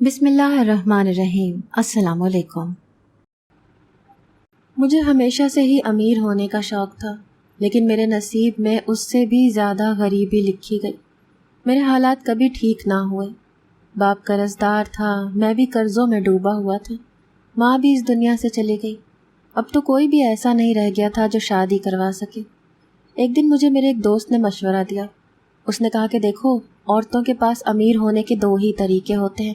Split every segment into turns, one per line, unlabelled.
بسم اللہ الرحمن الرحیم۔ السلام علیکم۔ مجھے ہمیشہ سے ہی امیر ہونے کا شوق تھا، لیکن میرے نصیب میں اس سے بھی زیادہ غریبی لکھی گئی۔ میرے حالات کبھی ٹھیک نہ ہوئے۔ باپ قرض دار تھا، میں بھی قرضوں میں ڈوبا ہوا تھا، ماں بھی اس دنیا سے چلی گئی۔ اب تو کوئی بھی ایسا نہیں رہ گیا تھا جو شادی کروا سکے۔ ایک دن مجھے میرے ایک دوست نے مشورہ دیا۔ اس نے کہا کہ دیکھو، عورتوں کے پاس امیر ہونے کے دو ہی طریقے ہوتے ہیں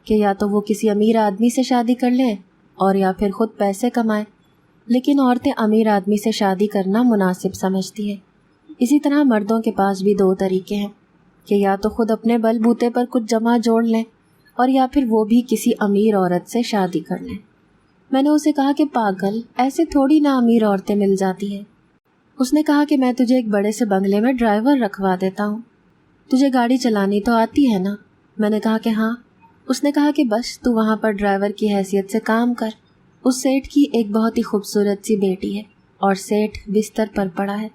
کہ یا تو وہ کسی امیر آدمی سے شادی کر لیں اور یا پھر خود پیسے کمائیں، لیکن عورتیں امیر آدمی سے شادی کرنا مناسب سمجھتی ہیں۔ اسی طرح مردوں کے پاس بھی دو طریقے ہیں کہ یا تو خود اپنے بل بوتے پر کچھ جمع جوڑ لیں اور یا پھر وہ بھی کسی امیر عورت سے شادی کر لیں۔ میں نے اسے کہا کہ پاگل، ایسے تھوڑی نہ امیر عورتیں مل جاتی ہیں۔ اس نے کہا کہ میں تجھے ایک بڑے سے بنگلے میں ڈرائیور رکھوا دیتا ہوں، تجھے گاڑی چلانی تو آتی ہے نا؟ میں نے کہا کہ ہاں۔ اس نے کہا کہ بس تو وہاں پر ڈرائیور کی حیثیت سے کام کر۔ اس سیٹھ کی ایک بہت ہی خوبصورت سی بیٹی ہے اور سیٹھ بستر پر پڑا ہے۔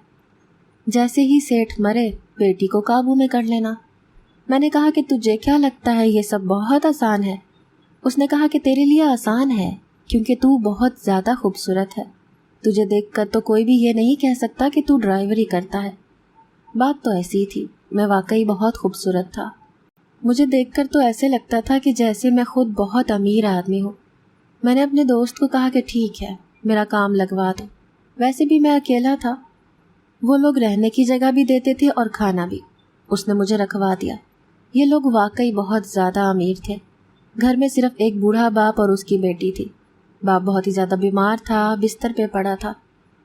جیسے ہی سیٹھ مرے، بیٹی کو قابو میں کر لینا۔ میں نے کہا کہ تجھے کیا لگتا ہے یہ سب بہت آسان ہے؟ اس نے کہا کہ تیرے لیے آسان ہے کیونکہ تو بہت زیادہ خوبصورت ہے، تجھے دیکھ کر تو کوئی بھی یہ نہیں کہہ سکتا کہ تو ڈرائیوری کرتا ہے۔ بات تو ایسی تھی، میں واقعی بہت خوبصورت تھا۔ مجھے دیکھ کر تو ایسے لگتا تھا کہ جیسے میں خود بہت امیر آدمی ہوں۔ میں نے اپنے دوست کو کہا کہ ٹھیک ہے، میرا کام لگوا دو۔ ویسے بھی میں اکیلا تھا، وہ لوگ رہنے کی جگہ بھی دیتے تھے اور کھانا بھی۔ اس نے مجھے رکھوا دیا۔ یہ لوگ واقعی بہت زیادہ امیر تھے۔ گھر میں صرف ایک بوڑھا باپ اور اس کی بیٹی تھی۔ باپ بہت ہی زیادہ بیمار تھا، بستر پہ پڑا تھا۔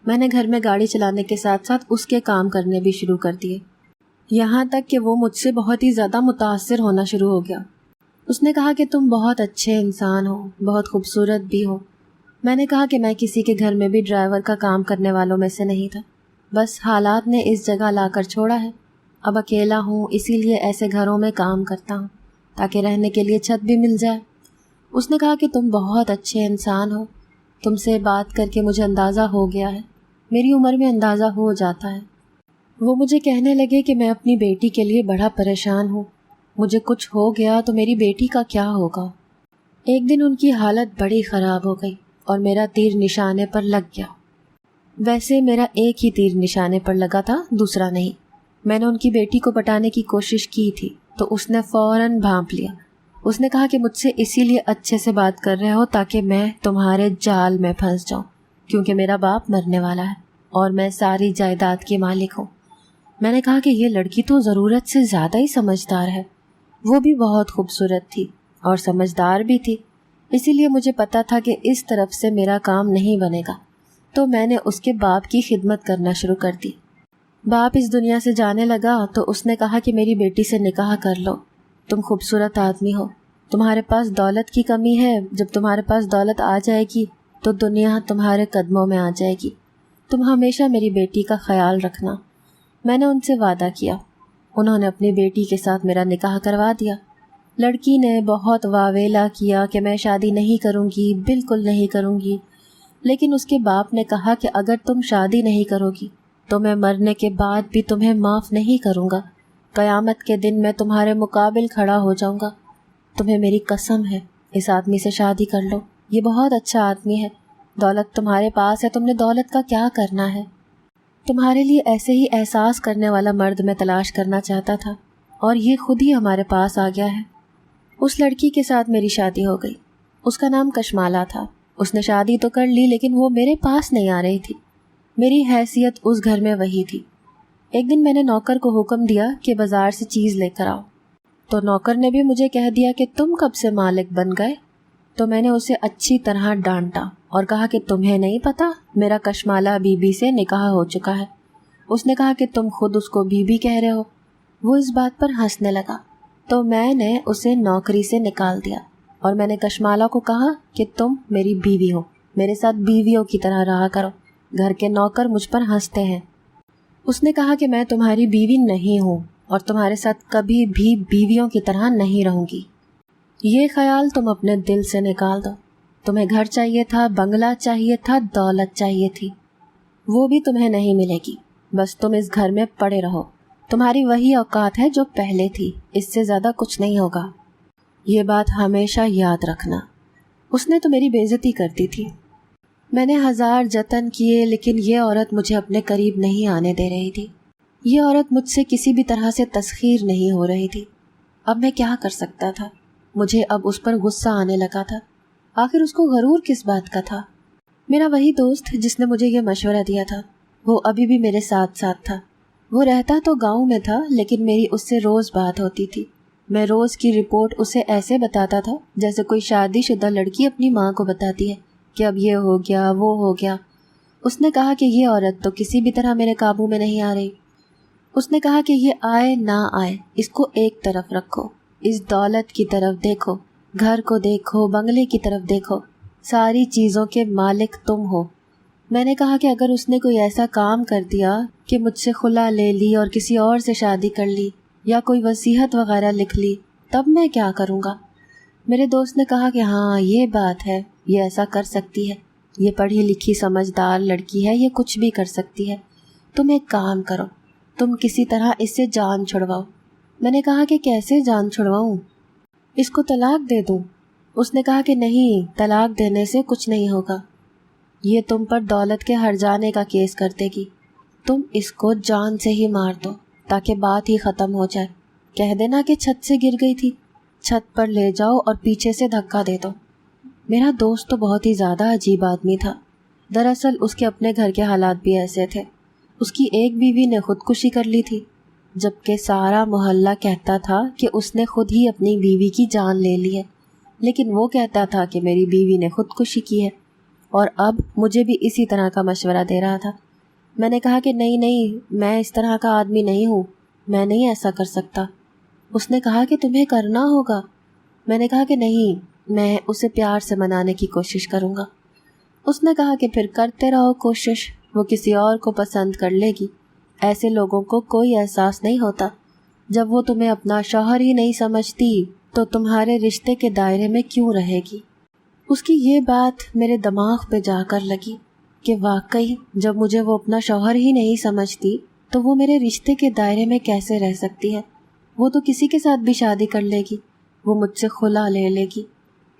میں نے گھر میں گاڑی چلانے کے ساتھ ساتھ اس کے کام کرنے بھی شروع کر دیے، یہاں تک کہ وہ مجھ سے بہت ہی زیادہ متاثر ہونا شروع ہو گیا۔ اس نے کہا کہ تم بہت اچھے انسان ہو، بہت خوبصورت بھی ہو۔ میں نے کہا کہ میں کسی کے گھر میں بھی ڈرائیور کا کام کرنے والوں میں سے نہیں تھا، بس حالات نے اس جگہ لا کر چھوڑا ہے۔ اب اکیلا ہوں، اسی لیے ایسے گھروں میں کام کرتا ہوں تاکہ رہنے کے لیے چھت بھی مل جائے۔ اس نے کہا کہ تم بہت اچھے انسان ہو، تم سے بات کر کے مجھے اندازہ ہو گیا ہے، میری عمر میں اندازہ ہو جاتا ہے۔ وہ مجھے کہنے لگے کہ میں اپنی بیٹی کے لیے بڑا پریشان ہوں، مجھے کچھ ہو گیا تو میری بیٹی کا کیا ہوگا۔ ایک دن ان کی حالت بڑی خراب ہو گئی اور میرا تیر نشانے پر لگ گیا۔ ویسے میرا ایک ہی تیر نشانے پر لگا تھا، دوسرا نہیں۔ میں نے ان کی بیٹی کو بٹانے کی کوشش کی تھی تو اس نے فوراً بھانپ لیا۔ اس نے کہا کہ مجھ سے اسی لیے اچھے سے بات کر رہے ہو تاکہ میں تمہارے جال میں پھنس جاؤں، کیونکہ میرا باپ مرنے والا ہے اور میں ساری جائیداد کی مالک ہوں۔ میں نے کہا کہ یہ لڑکی تو ضرورت سے زیادہ ہی سمجھدار ہے۔ وہ بھی بہت خوبصورت تھی اور سمجھدار بھی تھی، اسی لیے مجھے پتا تھا کہ اس طرف سے میرا کام نہیں بنے گا، تو میں نے اس کے باپ کی خدمت کرنا شروع کر دی۔ باپ اس دنیا سے جانے لگا تو اس نے کہا کہ میری بیٹی سے نکاح کر لو، تم خوبصورت آدمی ہو، تمہارے پاس دولت کی کمی ہے، جب تمہارے پاس دولت آ جائے گی تو دنیا تمہارے قدموں میں آ جائے گی، تم ہمیشہ میری بیٹی کا خیال رکھنا۔ میں نے ان سے وعدہ کیا۔ انہوں نے اپنی بیٹی کے ساتھ میرا نکاح کروا دیا۔ لڑکی نے بہت واویلا کیا کہ میں شادی نہیں کروں گی، بالکل نہیں کروں گی، لیکن اس کے باپ نے کہا کہ اگر تم شادی نہیں کرو گی تو میں مرنے کے بعد بھی تمہیں معاف نہیں کروں گا، قیامت کے دن میں تمہارے مقابل کھڑا ہو جاؤں گا، تمہیں میری قسم ہے، اس آدمی سے شادی کر لو، یہ بہت اچھا آدمی ہے، دولت تمہارے پاس ہے، تم نے دولت کا کیا کرنا ہے؟ تمہارے لیے ایسے ہی احساس کرنے والا مرد میں تلاش کرنا چاہتا تھا اور یہ خود ہی ہمارے پاس آ گیا ہے۔ اس لڑکی کے ساتھ میری شادی ہو گئی، اس کا نام کشمالہ تھا۔ اس نے شادی تو کر لی لیکن وہ میرے پاس نہیں آ رہی تھی، میری حیثیت اس گھر میں وہی تھی۔ ایک دن میں نے نوکر کو حکم دیا کہ بازار سے چیز لے کر آؤ، تو نوکر نے بھی مجھے کہہ دیا کہ تم کب سے مالک بن گئے؟ تو میں نے اسے اچھی طرح ڈانٹا اور کہا کہ تمہیں نہیں پتا میرا کشمالہ بی بی سے نکاح ہو چکا ہے۔ اس نے کہا کہ تم خود اس کو بی بی کہہ رہے ہو۔ وہ اس بات پر ہنسنے لگا تو میں نے اسے نوکری سے نکال دیا اور میں نے کشمالہ کو کہا کہ تم میری بیوی ہو، میرے ساتھ بیویوں کی طرح رہا کرو، گھر کے نوکر مجھ پر ہنستے ہیں۔ اس نے کہا کہ میں تمہاری بیوی نہیں ہوں اور تمہارے ساتھ کبھی بھی بیویوں کی طرح نہیں رہوں گی، یہ خیال تم اپنے دل سے نکال دو۔ تمہیں گھر چاہیے تھا، بنگلہ چاہیے تھا، دولت چاہیے تھی، وہ بھی تمہیں نہیں ملے گی، بس تم اس گھر میں پڑے رہو، تمہاری وہی اوقات ہے جو پہلے تھی، اس سے زیادہ کچھ نہیں ہوگا۔ یہ بات ہمیشہ یاد رکھنا، اس نے تو میری بے عزتی کر دی تھی۔ میں نے 1000 جتن کیے لیکن یہ عورت مجھے اپنے قریب نہیں آنے دے رہی تھی۔ یہ عورت مجھ سے کسی بھی طرح سے تسخیر نہیں ہو رہی تھی۔ اب میں کیا کر سکتا تھا؟ مجھے اب اس پر غصہ آنے لگا تھا۔ آخر اس کو غرور کس بات کا تھا؟ میرا وہی دوست جس نے مجھے یہ مشورہ دیا تھا، وہ ابھی بھی میرے ساتھ تھا۔ وہ رہتا تو گاؤں میں تھا لیکن میری اس سے روز بات ہوتی تھی۔ میں روز کی رپورٹ اسے ایسے بتاتا تھا جیسے کوئی شادی شدہ لڑکی اپنی ماں کو بتاتی ہے کہ اب یہ ہو گیا وہ ہو گیا۔ اس نے کہا کہ یہ عورت تو کسی بھی طرح میرے قابو میں نہیں آ رہی۔ اس نے کہا کہ یہ آئے نہ آئے اس کو ایک طرف رکھو، اس دولت کی طرف دیکھو، گھر کو دیکھو، بنگلے کی طرف دیکھو، ساری چیزوں کے مالک تم ہو۔ میں نے کہا کہ اگر اس نے کوئی ایسا کام کر دیا کہ مجھ سے خلا لے لی اور کسی اور سے شادی کر لی یا کوئی وصیت وغیرہ لکھ لی تب میں کیا کروں گا؟ میرے دوست نے کہا کہ ہاں یہ بات ہے، یہ ایسا کر سکتی ہے، یہ پڑھی لکھی سمجھدار لڑکی ہے، یہ کچھ بھی کر سکتی ہے۔ تم ایک کام کرو، تم کسی طرح اس سے جان چھڑواؤ۔ میں نے کہا کہ کیسے جان چھڑواؤں؟ اس کو طلاق دے دوں؟ اس نے کہا کہ نہیں، طلاق دینے سے کچھ نہیں ہوگا، یہ تم پر دولت کے ہر جانے کا کیس کر دے گی۔ تم اس کو جان سے ہی مار دو تاکہ بات ہی ختم ہو جائے۔ کہہ دینا کہ چھت سے گر گئی تھی، چھت پر لے جاؤ اور پیچھے سے دھکا دے دو۔ میرا دوست تو بہت ہی زیادہ عجیب آدمی تھا۔ دراصل اس کے اپنے گھر کے حالات بھی ایسے تھے۔ اس کی ایک بیوی نے خودکشی کر لی تھی، جبکہ سارا محلہ کہتا تھا کہ اس نے خود ہی اپنی بیوی کی جان لے لی ہے، لیکن وہ کہتا تھا کہ میری بیوی نے خودکشی کی ہے، اور اب مجھے بھی اسی طرح کا مشورہ دے رہا تھا۔ میں نے کہا کہ نہیں، میں اس طرح کا آدمی نہیں ہوں، میں نہیں ایسا کر سکتا۔ اس نے کہا کہ تمہیں کرنا ہوگا۔ میں نے کہا کہ نہیں، میں اسے پیار سے منانے کی کوشش کروں گا۔ اس نے کہا کہ پھر کرتے رہو کوشش، وہ کسی اور کو پسند کر لے گی۔ ایسے لوگوں کو کوئی احساس نہیں ہوتا۔ جب وہ تمہیں اپنا شوہر ہی نہیں سمجھتی تو تمہارے رشتے کے دائرے میں کیوں رہے گی؟ اس کی یہ بات میرے دماغ پہ جا کر لگی کہ واقعی جب مجھے وہ اپنا شوہر ہی نہیں سمجھتی تو وہ میرے رشتے کے دائرے میں کیسے رہ سکتی ہے؟ وہ تو کسی کے ساتھ بھی شادی کر لے گی، وہ مجھ سے خلا لے لے گی۔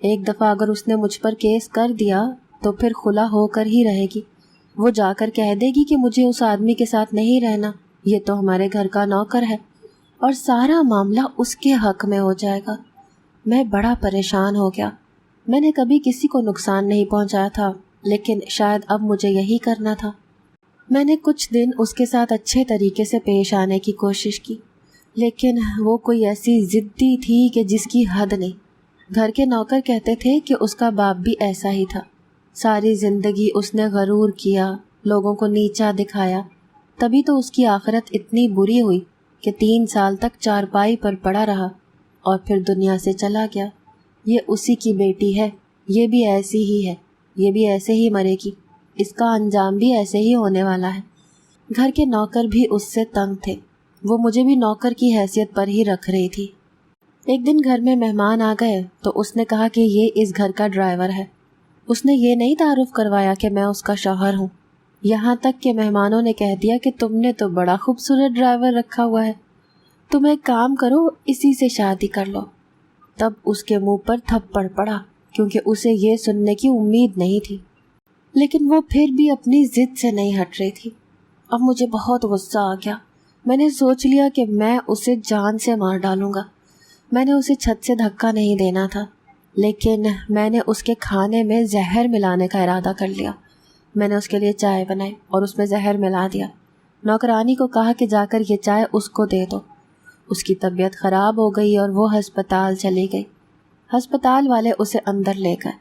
ایک دفعہ اگر اس نے مجھ پر کیس کر دیا تو پھر خلا ہو کر ہی رہے گی۔ وہ جا کر کہہ دے گی کہ مجھے اس آدمی کے ساتھ نہیں رہنا، یہ تو ہمارے گھر کا نوکر ہے، اور سارا معاملہ اس کے حق میں ہو جائے گا۔ میں بڑا پریشان ہو گیا۔ میں نے کبھی کسی کو نقصان نہیں پہنچایا تھا، لیکن شاید اب مجھے یہی کرنا تھا۔ میں نے کچھ دن اس کے ساتھ اچھے طریقے سے پیش آنے کی کوشش کی، لیکن وہ کوئی ایسی ضدی تھی کہ جس کی حد نہیں۔ گھر کے نوکر کہتے تھے کہ اس کا باپ بھی ایسا ہی تھا۔ ساری زندگی اس نے غرور کیا، لوگوں کو نیچا دکھایا، تبھی تو اس کی آخرت اتنی بری ہوئی کہ 3 سال تک چارپائی پر پڑا رہا اور پھر دنیا سے چلا گیا۔ یہ اسی کی بیٹی ہے، یہ بھی ایسی ہی ہے، یہ بھی ایسے ہی مرے گی، اس کا انجام بھی ایسے ہی ہونے والا ہے۔ گھر کے نوکر بھی اس سے تنگ تھے، وہ مجھے بھی نوکر کی حیثیت پر ہی رکھ رہی تھی۔ ایک دن گھر میں مہمان آ گئے تو اس نے کہا کہ یہ اس گھر کا ڈرائیور ہے۔ اس نے یہ نہیں تعارف کروایا کہ میں اس کا شوہر ہوں، یہاں تک کہ مہمانوں نے کہہ دیا کہ تم نے تو بڑا خوبصورت ڈرائیور رکھا ہوا ہے، تم ایک کام کرو، اسی سے شادی کر لو۔ تب اس کے منہ پر تھپڑ پڑا کیونکہ اسے یہ سننے کی امید نہیں تھی، لیکن وہ پھر بھی اپنی ضد سے نہیں ہٹ رہی تھی۔ اب مجھے بہت غصہ آ گیا۔ میں نے سوچ لیا کہ میں اسے جان سے مار ڈالوں گا۔ میں نے اسے چھت سے دھکا نہیں دینا تھا، لیکن میں نے اس کے کھانے میں زہر ملانے کا ارادہ کر لیا۔ میں نے اس کے لیے چائے بنائی اور اس میں زہر ملا دیا۔ نوکرانی کو کہا کہ جا کر یہ چائے اس کو دے دو۔ اس کی طبیعت خراب ہو گئی اور وہ ہسپتال چلی گئی۔ ہسپتال والے اسے اندر لے گئے۔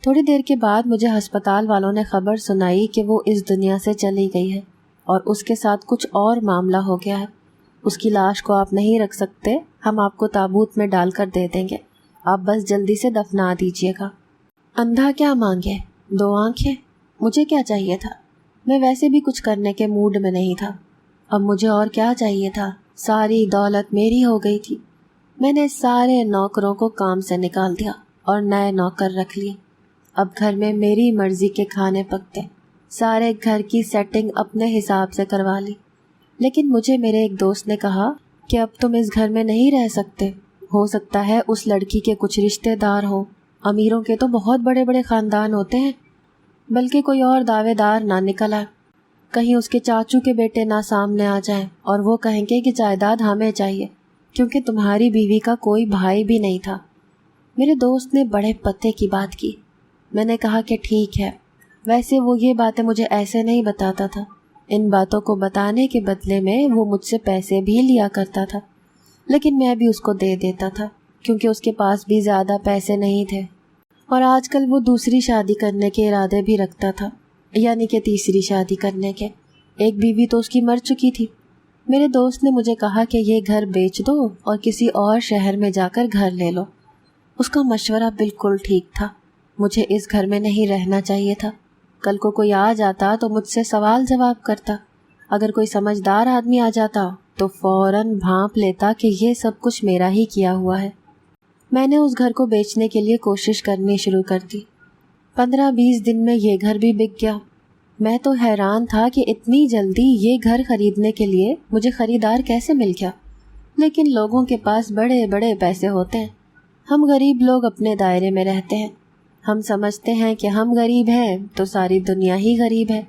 تھوڑی دیر کے بعد مجھے ہسپتال والوں نے خبر سنائی کہ وہ اس دنیا سے چلی گئی ہے اور اس کے ساتھ کچھ اور معاملہ ہو گیا ہے۔ اس کی لاش کو آپ نہیں رکھ سکتے، ہم آپ کو تابوت میں ڈال کر دے دیں گے، آپ بس جلدی سے دفنا دیجیے گا۔ اندھا کیا مانگے، 2 آنکھیں، مجھے کیا چاہیے تھا؟ میں ویسے بھی کچھ کرنے کے موڈ میں نہیں تھا۔ اب مجھے اور کیا چاہیے تھا؟ ساری دولت میری ہو گئی تھی۔ میں نے سارے نوکروں کو کام سے نکال دیا اور نئے نوکر رکھ لیے۔ اب گھر میں میری مرضی کے کھانے پکتے، سارے گھر کی سیٹنگ اپنے حساب سے کروا لی۔ لیکن مجھے میرے ایک دوست نے کہا کہ اب تم اس گھر میں نہیں رہ سکتے، ہو سکتا ہے اس لڑکی کے کچھ رشتہ دار ہوں، امیروں کے تو بہت بڑے بڑے خاندان ہوتے ہیں، بلکہ کوئی اور دعوے دار نہ نکل آئے، کہیں اس کے چاچو کے بیٹے نہ سامنے آ جائیں اور وہ کہیں گے کہ جائیداد ہمیں چاہیے کیونکہ تمہاری بیوی کا کوئی بھائی بھی نہیں تھا۔ میرے دوست نے بڑے پتے کی بات کی۔ میں نے کہا کہ ٹھیک ہے، ویسے وہ یہ باتیں مجھے ایسے نہیں بتاتا تھا، ان باتوں کو بتانے کے بدلے میں وہ مجھ سے پیسے بھی لیا کرتا تھا، لیکن میں بھی اس کو دے دیتا تھا کیونکہ اس کے پاس بھی زیادہ پیسے نہیں تھے، اور آج کل وہ دوسری شادی کرنے کے ارادے بھی رکھتا تھا، یعنی کہ تیسری شادی کرنے کے۔ ایک بیوی تو اس کی مر چکی تھی۔ میرے دوست نے مجھے کہا کہ یہ گھر بیچ دو اور کسی اور شہر میں جا کر گھر لے لو۔ اس کا مشورہ بالکل ٹھیک تھا، مجھے اس گھر میں نہیں رہنا چاہیے تھا۔ کل کو کوئی آ جاتا تو مجھ سے سوال جواب کرتا، اگر کوئی سمجھدار آدمی آ جاتا تو فوراً بھانپ لیتا کہ یہ سب کچھ میرا ہی کیا ہوا ہے۔ میں نے اس گھر کو بیچنے کے لیے کوشش کرنی شروع کر دی۔ 15-20 دن میں یہ گھر بھی بک گیا۔ میں تو حیران تھا کہ اتنی جلدی یہ گھر خریدنے کے لیے مجھے خریدار کیسے مل گیا، لیکن لوگوں کے پاس بڑے بڑے پیسے ہوتے ہیں، ہم غریب لوگ اپنے دائرے میں رہتے ہیں، ہم سمجھتے ہیں کہ ہم غریب ہیں تو ساری دنیا ہی غریب ہے،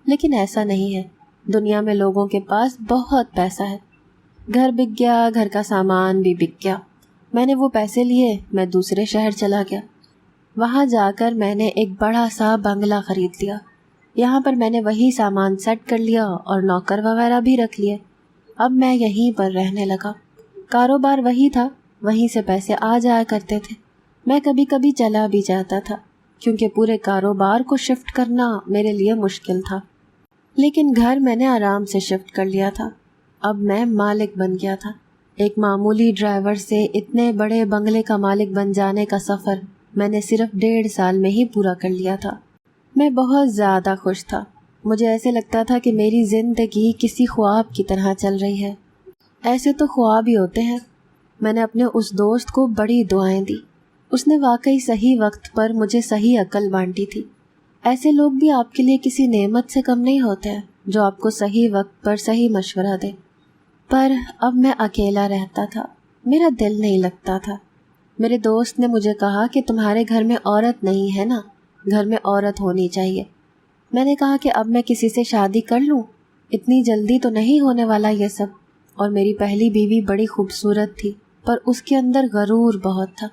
لیکن ایسا نہیں ہے، دنیا میں لوگوں کے پاس بہت پیسہ ہے۔ گھر بک گیا، گھر کا سامان بھی بک گیا۔ میں نے وہ پیسے لیے، میں دوسرے شہر چلا گیا۔ وہاں جا کر میں نے ایک بڑا سا بنگلہ خرید لیا۔ یہاں پر میں نے وہی سامان سیٹ کر لیا اور نوکر وغیرہ بھی رکھ لیے۔ اب میں یہیں پر رہنے لگا۔ کاروبار وہی تھا، وہیں سے پیسے آ جایا کرتے تھے۔ میں کبھی کبھی چلا بھی جاتا تھا کیونکہ پورے کاروبار کو شفٹ کرنا میرے لیے مشکل تھا، لیکن گھر میں نے آرام سے شفٹ کر لیا تھا۔ اب میں مالک بن گیا تھا۔ ایک معمولی ڈرائیور سے اتنے بڑے بنگلے کا مالک بن جانے کا سفر میں نے صرف 1.5 سال میں ہی پورا کر لیا تھا۔ میں بہت زیادہ خوش تھا۔ مجھے ایسے لگتا تھا کہ میری زندگی کسی خواب کی طرح چل رہی ہے۔ ایسے تو خواب ہی ہوتے ہیں۔ میں نے اپنے اس دوست کو بڑی دعائیں دی۔ اس نے واقعی صحیح وقت پر مجھے صحیح عقل بانٹی تھی۔ ایسے لوگ بھی آپ کے لیے کسی نعمت سے کم نہیں ہوتے ہیں جو آپ کو صحیح وقت پر صحیح مشورہ دے۔ پر اب میں اکیلا رہتا تھا، میرا دل نہیں لگتا تھا۔ میرے دوست نے مجھے کہا کہ تمہارے گھر میں عورت نہیں ہے نا، گھر میں عورت ہونی چاہیے۔ میں نے کہا کہ اب میں کسی سے شادی کر لوں، اتنی جلدی تو نہیں ہونے والا یہ سب۔ اور میری پہلی بیوی بڑی خوبصورت تھی، پر اس کے اندر غرور بہت تھا۔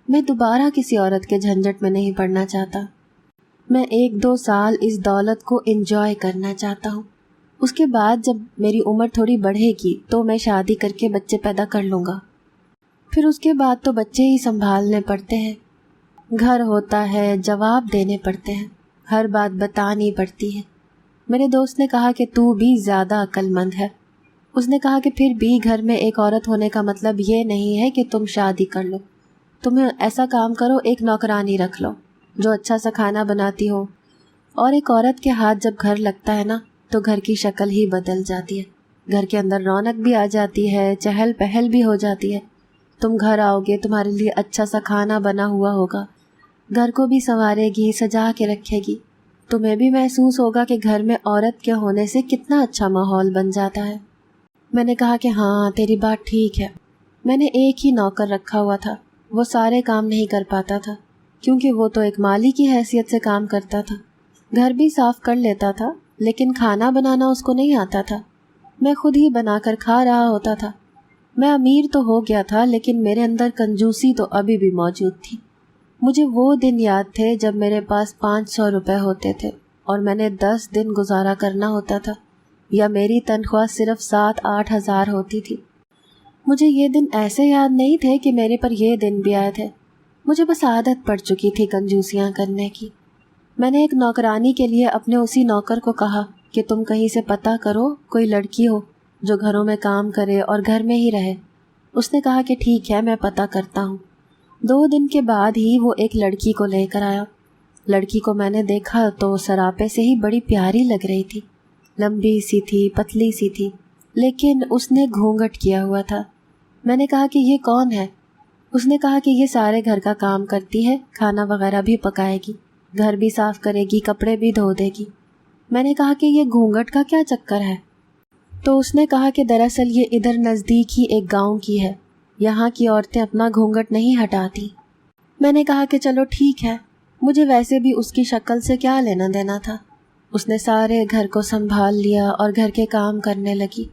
میں دوبارہ کسی عورت کے جھنجٹ میں نہیں پڑنا چاہتا۔ میں 1-2 سال اس دولت کو انجوائے کرنا چاہتا ہوں۔ اس کے بعد جب میری عمر تھوڑی بڑھے گی تو میں شادی کر کے بچے پیدا کر لوں گا۔ پھر اس کے بعد تو بچے ہی سنبھالنے پڑتے ہیں، گھر ہوتا ہے، جواب دینے پڑتے ہیں، ہر بات بتانی پڑتی ہے۔ میرے دوست نے کہا کہ تو بھی زیادہ عقل مند ہے۔ اس نے کہا کہ پھر بھی گھر میں ایک عورت ہونے کا مطلب یہ نہیں ہے کہ تم شادی کر لو، تمہیں ایسا کام کرو، ایک نوکرانی رکھ لو جو اچھا سا کھانا بناتی ہو۔ اور ایک عورت کے ہاتھ جب گھر لگتا ہے نا تو گھر کی شکل ہی بدل جاتی ہے، گھر کے اندر رونق بھی آ جاتی ہے، چہل پہل بھی ہو جاتی ہے۔ تم گھر آؤ گے، تمہارے لیے اچھا سا کھانا بنا ہوا ہوگا، گھر کو بھی سنوارے گی، سجا کے رکھے گی۔ تمہیں بھی محسوس ہوگا کہ گھر میں عورت کے ہونے سے کتنا اچھا ماحول بن جاتا ہے۔ میں نے کہا کہ ہاں تیری بات ٹھیک ہے۔ میں نے ایک ہی نوکر رکھا ہوا تھا، وہ سارے کام نہیں کر پاتا تھا کیونکہ وہ تو ایک مالی کی حیثیت سے کام کرتا تھا، گھر بھی صاف کر لیتا تھا لیکن کھانا بنانا اس کو نہیں آتا تھا۔ میں خود ہی بنا کر کھا رہا ہوتا تھا۔ میں امیر تو ہو گیا تھا لیکن میرے اندر کنجوسی تو ابھی بھی موجود تھی۔ مجھے وہ دن یاد تھے جب میرے پاس 500 روپے ہوتے تھے اور میں نے 10 دن گزارا کرنا ہوتا تھا، یا میری تنخواہ صرف 7-8 ہزار ہوتی تھی۔ مجھے یہ دن ایسے یاد نہیں تھے کہ میرے پر یہ دن بھی آئے تھے، مجھے بس عادت پڑ چکی تھی کنجوسیاں کرنے کی۔ میں نے ایک نوکرانی کے لیے اپنے اسی نوکر کو کہا کہ تم کہیں سے پتہ کرو کوئی لڑکی ہو جو گھروں میں کام کرے اور گھر میں ہی رہے۔ اس نے کہا کہ ٹھیک ہے، میں پتہ کرتا ہوں۔ 2 دن کے بعد ہی وہ ایک لڑکی کو لے کر آیا۔ لڑکی کو میں نے دیکھا تو سراپے سے ہی بڑی پیاری لگ رہی تھی، لمبی سی تھی، پتلی سی تھی، لیکن اس نے گھونگھٹ کیا ہوا تھا۔ میں نے کہا کہ یہ کون ہے؟ اس نے کہا کہ یہ سارے گھر کا کام کرتی ہے، کھانا وغیرہ بھی پکائے گی، گھر بھی صاف کرے گی، کپڑے بھی دھو دے گی۔ میں نے کہا کہ یہ گھونگھٹ کا کیا چکر ہے؟ تو اس نے کہا کہ دراصل یہ ادھر نزدیک ہی ایک گاؤں کی ہے، یہاں کی عورتیں اپنا گھونگھٹ نہیں ہٹاتی۔ میں نے کہا کہ چلو ٹھیک ہے، مجھے ویسے بھی اس کی شکل سے کیا لینا دینا تھا۔ اس نے سارے گھر کو سنبھال لیا اور گھر کے کام کرنے لگی۔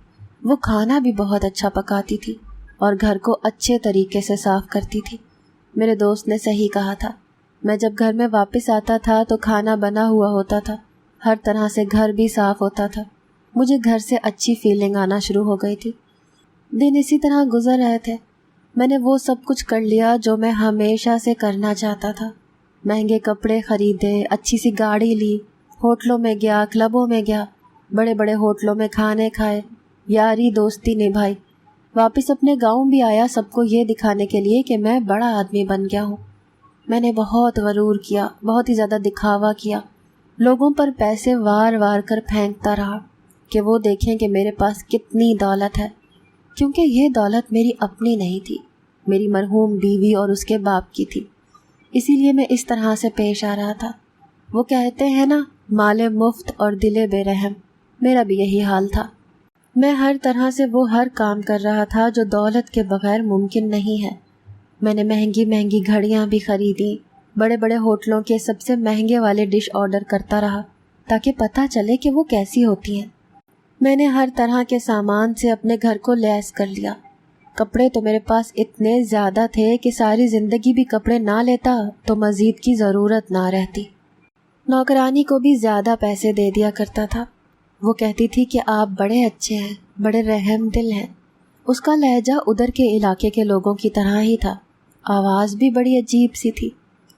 وہ کھانا بھی بہت اچھا پکاتی تھی اور گھر کو اچھے طریقے سے صاف کرتی تھی۔ میرے دوست نے صحیح کہا تھا، میں جب گھر میں واپس آتا تھا تو کھانا بنا ہوا ہوتا تھا، ہر طرح سے گھر بھی صاف ہوتا تھا۔ مجھے گھر سے اچھی فیلنگ آنا شروع ہو گئی تھی۔ دن اسی طرح گزر رہے تھے۔ میں نے وہ سب کچھ کر لیا جو میں ہمیشہ سے کرنا چاہتا تھا۔ مہنگے کپڑے خریدے، اچھی سی گاڑی لی، ہوٹلوں میں گیا، کلبوں میں گیا، بڑے بڑے ہوٹلوں میں کھانے کھائے، یاری دوستی نبھائی۔ واپس اپنے گاؤں بھی آیا، سب کو یہ دکھانے کے لیے کہ میں بڑا آدمی بن گیا ہوں۔ میں نے بہت غرور کیا، بہت ہی زیادہ دکھاوا کیا، لوگوں پر پیسے وار وار کر پھینکتا رہا کہ وہ دیکھیں کہ میرے پاس کتنی دولت ہے، کیونکہ یہ دولت میری اپنی نہیں تھی، میری مرحوم بیوی اور اس کے باپ کی تھی۔ اسی لیے میں اس طرح سے پیش آ رہا تھا۔ وہ کہتے ہیں نا، مال مفت اور دل بے رحم، میرا بھی یہی حال تھا۔ میں ہر طرح سے وہ ہر کام کر رہا تھا جو دولت کے بغیر ممکن نہیں ہے۔ میں نے مہنگی مہنگی گھڑیاں بھی خریدی، بڑے بڑے ہوٹلوں کے سب سے مہنگے والے ڈش آرڈر کرتا رہا تاکہ پتہ چلے کہ وہ کیسی ہوتی ہیں۔ میں نے ہر طرح کے سامان سے اپنے گھر کو لیس کر لیا۔ کپڑے تو میرے پاس اتنے زیادہ تھے کہ ساری زندگی بھی کپڑے نہ لیتا تو مزید کی ضرورت نہ رہتی۔ نوکرانی کو بھی زیادہ پیسے دے دیا کرتا تھا۔ وہ کہتی تھی کہ آپ بڑے اچھے ہیں، بڑے رحم دل ہیں۔ اس کا لہجہ ادھر کے علاقے کے لوگوں کی طرح ہی تھا، آواز بھی بڑی عجیب سی تھی،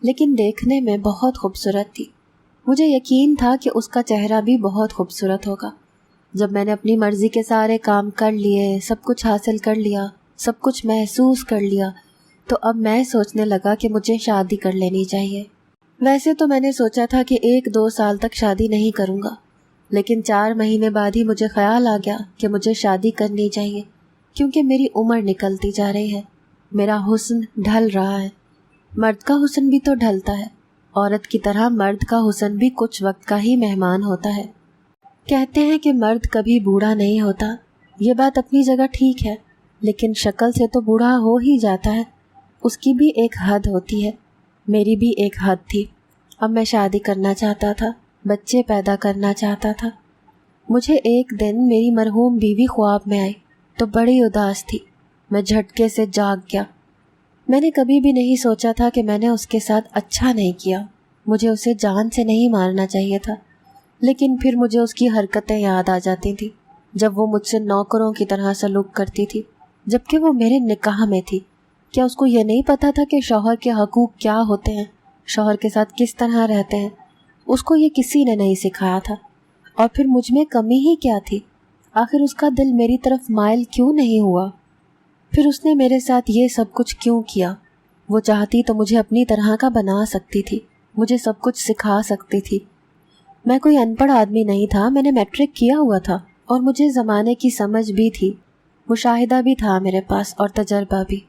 لیکن دیکھنے میں بہت خوبصورت تھی۔ مجھے یقین تھا کہ اس کا چہرہ بھی بہت خوبصورت ہوگا۔ جب میں نے اپنی مرضی کے سارے کام کر لیے، سب کچھ حاصل کر لیا، سب کچھ محسوس کر لیا، تو اب میں سوچنے لگا کہ مجھے شادی کر لینی چاہیے۔ ویسے تو میں نے سوچا تھا کہ 1-2 سال تک شادی نہیں کروں گا، لیکن 4 مہینے بعد ہی مجھے خیال آ گیا کہ مجھے شادی کرنی چاہیے، کیونکہ میری عمر نکلتی جا رہی ہے، میرا حسن ڈھل رہا ہے۔ مرد کا حسن بھی تو ڈھلتا ہے، عورت کی طرح مرد کا حسن بھی کچھ وقت کا ہی مہمان ہوتا ہے۔ کہتے ہیں کہ مرد کبھی بوڑھا نہیں ہوتا، یہ بات اپنی جگہ ٹھیک ہے، لیکن شکل سے تو بوڑھا ہو ہی جاتا ہے، اس کی بھی ایک حد ہوتی ہے۔ میری بھی ایک حد تھی۔ اب میں شادی کرنا چاہتا تھا، بچے پیدا کرنا چاہتا تھا۔ مجھے ایک دن میری مرحوم بیوی خواب میں آئی تو بڑی اداس تھی۔ میں جھٹکے سے جاگ گیا۔ میں نے کبھی بھی نہیں سوچا تھا کہ میں نے اس کے ساتھ اچھا نہیں کیا، مجھے اسے جان سے نہیں مارنا چاہیے تھا، لیکن پھر مجھے اس کی حرکتیں یاد آ جاتی تھیں، جب وہ مجھ سے نوکروں کی طرح سلوک کرتی تھی، جبکہ وہ میرے نکاح میں تھی۔ کیا اس کو یہ نہیں پتا تھا کہ شوہر کے حقوق کیا ہوتے ہیں، شوہر کے ساتھ کس طرح رہتے ہیں؟ اس کو یہ کسی نے نہیں سکھایا تھا۔ اور پھر مجھ میں کمی ہی کیا تھی؟ آخر اس کا دل میری طرف مائل کیوں نہیں ہوا؟ پھر اس نے میرے ساتھ یہ سب کچھ کیوں کیا؟ وہ چاہتی تو مجھے اپنی طرح کا بنا سکتی تھی، مجھے سب کچھ سکھا سکتی تھی۔ میں کوئی ان پڑھ آدمی نہیں تھا، میں نے میٹرک کیا ہوا تھا اور مجھے زمانے کی سمجھ بھی تھی، مشاہدہ بھی تھا میرے پاس اور تجربہ بھی۔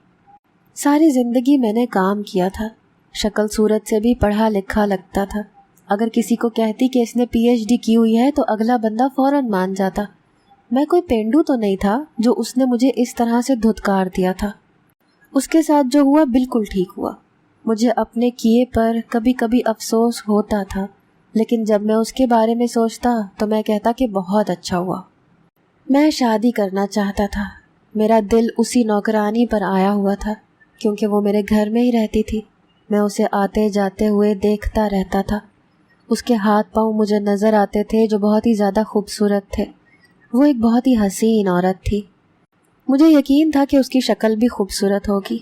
ساری زندگی میں نے کام کیا تھا، شکل صورت سے بھی پڑھا لکھا لگتا تھا۔ اگر کسی کو کہتی کہ اس نے PhD کی ہوئی ہے تو اگلا بندہ فوراً مان جاتا۔ میں کوئی پینڈو تو نہیں تھا جو اس نے مجھے اس طرح سے دھتکار دیا تھا۔ اس کے ساتھ جو ہوا بالکل ٹھیک ہوا۔ مجھے اپنے کیے پر کبھی کبھی افسوس ہوتا تھا، لیکن جب میں اس کے بارے میں سوچتا تو میں کہتا کہ بہت اچھا ہوا۔ میں شادی کرنا چاہتا تھا۔ میرا دل اسی نوکرانی پر آیا ہوا تھا، کیونکہ وہ میرے گھر میں ہی رہتی تھی۔ میں اسے آتے جاتے ہوئے دیکھتا رہتا تھا۔ اس کے ہاتھ پاؤں مجھے نظر آتے تھے جو بہت ہی زیادہ خوبصورت تھے۔ وہ ایک بہت ہی حسین عورت تھی۔ مجھے یقین تھا کہ اس کی شکل بھی خوبصورت ہوگی۔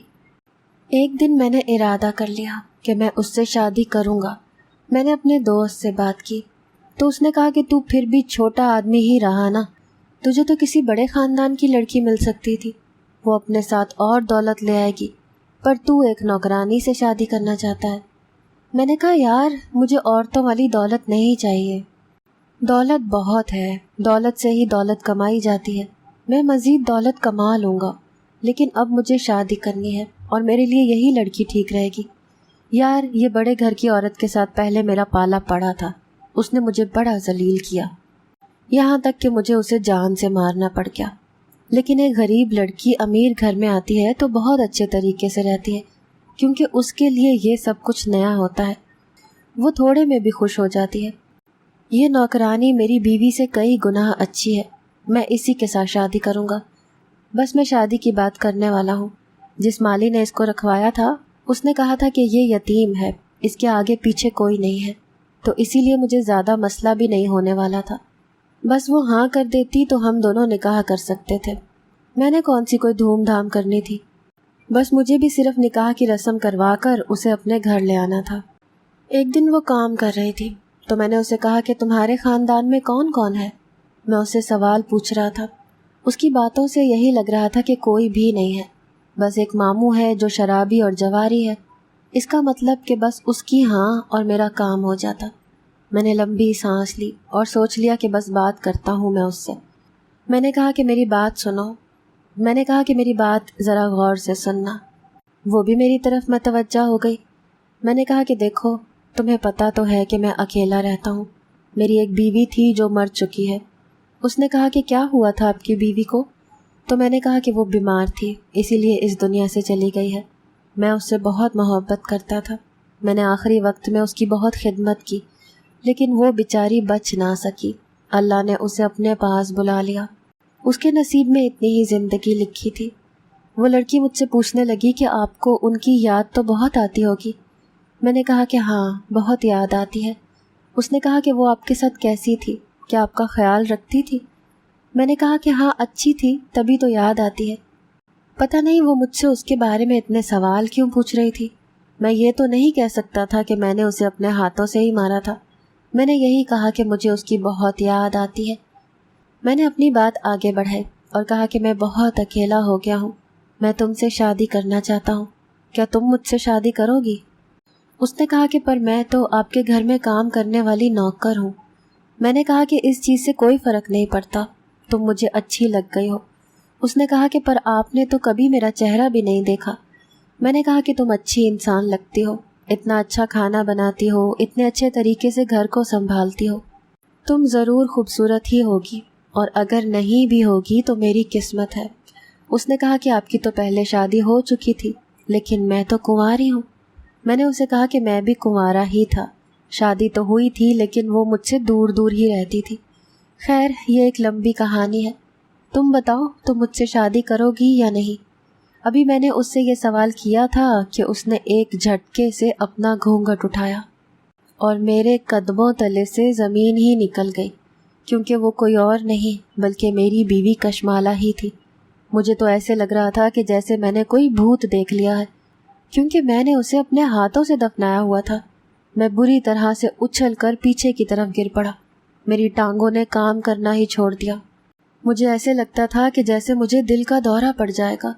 ایک دن میں نے ارادہ کر لیا کہ میں اس سے شادی کروں گا۔ میں نے اپنے دوست سے بات کی تو اس نے کہا کہ تو پھر بھی چھوٹا آدمی ہی رہا نا، تجھے تو کسی بڑے خاندان کی لڑکی مل سکتی تھی، وہ اپنے ساتھ اور دولت لے آئے گی، پر تو ایک نوکرانی سے شادی کرنا چاہتا ہے۔ میں نے کہا یار، مجھے عورتوں والی دولت نہیں چاہیے، دولت بہت ہے، دولت سے ہی دولت کمائی جاتی ہے، میں مزید دولت کما لوں گا، لیکن اب مجھے شادی کرنی ہے اور میرے لیے یہی لڑکی ٹھیک رہے گی۔ یار، یہ بڑے گھر کی عورت کے ساتھ پہلے میرا پالا پڑا تھا، اس نے مجھے بڑا ذلیل کیا، یہاں تک کہ مجھے اسے جان سے مارنا پڑ گیا، لیکن ایک غریب لڑکی امیر گھر میں آتی ہے تو بہت اچھے طریقے سے رہتی ہے، کیونکہ اس کے لیے یہ سب کچھ نیا ہوتا ہے، وہ تھوڑے میں بھی خوش ہو جاتی ہے۔ یہ نوکرانی میری بیوی سے کئی گنا اچھی ہے، میں اسی کے ساتھ شادی کروں گا۔ بس میں شادی کی بات کرنے والا ہوں۔ جس مالی نے اس کو رکھوایا تھا اس نے کہا تھا کہ یہ یتیم ہے، اس کے آگے پیچھے کوئی نہیں ہے، تو اسی لیے مجھے زیادہ مسئلہ بھی نہیں ہونے والا تھا۔ بس وہ ہاں کر دیتی تو ہم دونوں نکاح کر سکتے تھے۔ میں نے کون سی کوئی دھوم دھام کرنی تھی، بس مجھے بھی صرف نکاح کی رسم کروا کر اسے اپنے گھر لے آنا تھا۔ ایک دن وہ کام کر رہی تھی تو میں نے اسے کہا کہ تمہارے خاندان میں کون کون ہے؟ میں اسے سوال پوچھ رہا تھا۔ اس کی باتوں سے یہی لگ رہا تھا کہ کوئی بھی نہیں ہے، بس ایک ماموں ہے جو شرابی اور جواری ہے۔ اس کا مطلب کہ بس اس کی ہاں اور میرا کام ہو جاتا۔ میں نے لمبی سانس لی اور سوچ لیا کہ بس بات کرتا ہوں میں اس سے۔ میں نے کہا کہ میری بات سنو، میں نے کہا کہ میری بات ذرا غور سے سننا۔ وہ بھی میری طرف متوجہ ہو گئی۔ میں نے کہا کہ دیکھو، تمہیں پتہ تو ہے کہ میں اکیلا رہتا ہوں، میری ایک بیوی تھی جو مر چکی ہے۔ اس نے کہا کہ کیا ہوا تھا آپ کی بیوی کو؟ تو میں نے کہا کہ وہ بیمار تھی، اسی لیے اس دنیا سے چلی گئی ہے۔ میں اس سے بہت محبت کرتا تھا، میں نے آخری وقت میں اس کی بہت خدمت کی، لیکن وہ بیچاری بچ نہ سکی۔ اللہ نے اسے اپنے پاس بلا لیا، اس کے نصیب میں اتنی ہی زندگی لکھی تھی۔ وہ لڑکی مجھ سے پوچھنے لگی کہ آپ کو ان کی یاد تو بہت آتی ہوگی۔ میں نے کہا کہ ہاں، بہت یاد آتی ہے۔ اس نے کہا کہ وہ آپ کے ساتھ کیسی تھی، کیا آپ کا خیال رکھتی تھی؟ میں نے کہا کہ ہاں، اچھی تھی، تبھی تو یاد آتی ہے۔ پتہ نہیں وہ مجھ سے اس کے بارے میں اتنے سوال کیوں پوچھ رہی تھی۔ میں یہ تو نہیں کہہ سکتا تھا کہ میں نے اسے اپنے ہاتھوں سے ہی مارا تھا۔ میں نے یہی کہا کہ مجھے اس کی بہت یاد آتی ہے۔ میں نے اپنی بات آگے بڑھائی اور کہا کہ میں بہت اکیلا ہو گیا ہوں، میں تم سے شادی کرنا چاہتا ہوں، کیا تم مجھ سے شادی کرو گی؟ اس نے کہا کہ پر میں تو آپ کے گھر میں کام کرنے والی نوکر ہوں۔ میں نے کہا کہ اس چیز سے کوئی فرق نہیں پڑتا، تم مجھے اچھی لگ گئی ہو۔ اس نے کہا کہ پر آپ نے تو کبھی میرا چہرہ بھی نہیں دیکھا۔ میں نے کہا کہ تم اچھی انسان لگتی ہو، اتنا اچھا کھانا بناتی ہو، اتنے اچھے طریقے سے گھر کو سنبھالتی ہو، تم ضرور خوبصورت ہی ہوگی، اور اگر نہیں بھی ہوگی تو میری قسمت ہے۔ اس نے کہا کہ آپ کی تو پہلے شادی ہو چکی تھی، لیکن میں تو کنواری ہوں۔ میں نے اسے کہا کہ میں بھی کنوارا ہی تھا، شادی تو ہوئی تھی لیکن وہ مجھ سے دور دور ہی رہتی تھی۔ خیر، یہ ایک لمبی کہانی ہے۔ تم بتاؤ، تم مجھ سے شادی کرو گی یا نہیں؟ ابھی میں نے اس سے یہ سوال کیا تھا کہ اس نے ایک جھٹکے سے اپنا گھونگھٹ اٹھایا اور میرے قدموں تلے سے زمین ہی نکل گئی، کیونکہ وہ کوئی اور نہیں بلکہ میری بیوی کشمالہ ہی تھی۔ مجھے تو ایسے لگ رہا تھا کہ جیسے میں نے کوئی بھوت دیکھ لیا ہے، کیونکہ میں نے اسے اپنے ہاتھوں سے دفنایا ہوا تھا۔ میں بری طرح سے اچھل کر پیچھے کی طرف گر پڑا، میری ٹانگوں نے کام کرنا ہی چھوڑ دیا۔ مجھے ایسے لگتا تھا کہ جیسے مجھے دل کا دورہ پڑ جائے گا۔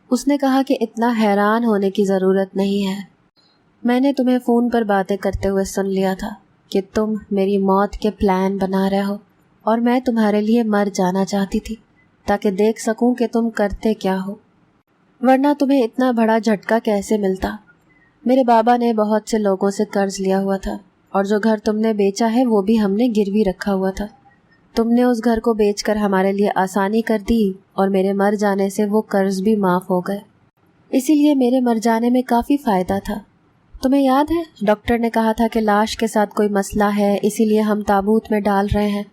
اس نے کہا کہ اتنا حیران ہونے کی ضرورت نہیں ہے، میں نے تمہیں فون پر باتیں کرتے ہوئے سن لیا تھا کہ تم میری موت کے پلان بنا رہے ہو، اور میں تمہارے لیے مر جانا چاہتی تھی تاکہ دیکھ سکوں کہ تم کرتے کیا ہو، ورنہ تمہیں اتنا بڑا جھٹکا کیسے ملتا۔ میرے بابا نے بہت سے لوگوں سے قرض لیا ہوا تھا، اور جو گھر تم نے بیچا ہے وہ بھی ہم نے گروی رکھا ہوا تھا۔ تم نے اس گھر کو بیچ کر ہمارے لیے آسانی کر دی، اور میرے مر جانے سے وہ قرض بھی معاف ہو گئے، اسی لیے میرے مر جانے میں کافی فائدہ تھا۔ تمہیں یاد ہے ڈاکٹر نے کہا تھا کہ لاش کے ساتھ کوئی مسئلہ ہے، اسی لیے ہم تابوت میں ڈال رہے ہیں۔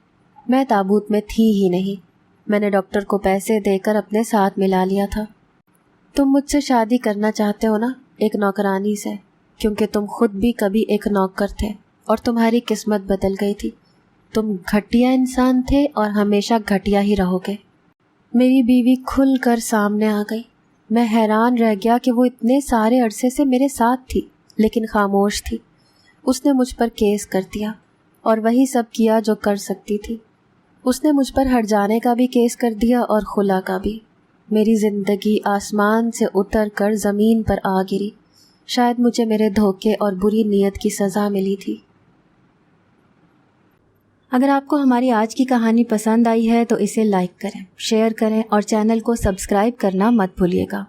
میں تابوت میں تھی ہی نہیں، میں نے ڈاکٹر کو پیسے دے کر اپنے ساتھ ملا لیا تھا۔ تم مجھ سے شادی کرنا چاہتے ہو نا، ایک نوکرانی سے، کیونکہ تم خود بھی کبھی ایک نوکر تھے اور تمہاری قسمت بدل گئی تھی۔ تم گھٹیا انسان تھے اور ہمیشہ گھٹیا ہی رہو گے۔ میری بیوی کھل کر سامنے آ گئی۔ میں حیران رہ گیا کہ وہ اتنے سارے عرصے سے میرے ساتھ تھی لیکن خاموش تھی۔ اس نے مجھ پر کیس کر دیا اور وہی سب کیا جو کر سکتی تھی۔ اس نے مجھ پر ہٹ جانے کا بھی کیس کر دیا اور خلا کا بھی۔ میری زندگی آسمان سے اتر کر زمین پر آ گری۔ شاید مجھے میرے دھوکے اور بری نیت کی سزا ملی تھی۔ اگر آپ کو ہماری آج کی کہانی پسند آئی ہے تو اسے لائک کریں، شیئر کریں اور چینل کو سبسکرائب کرنا مت بھولیے گا۔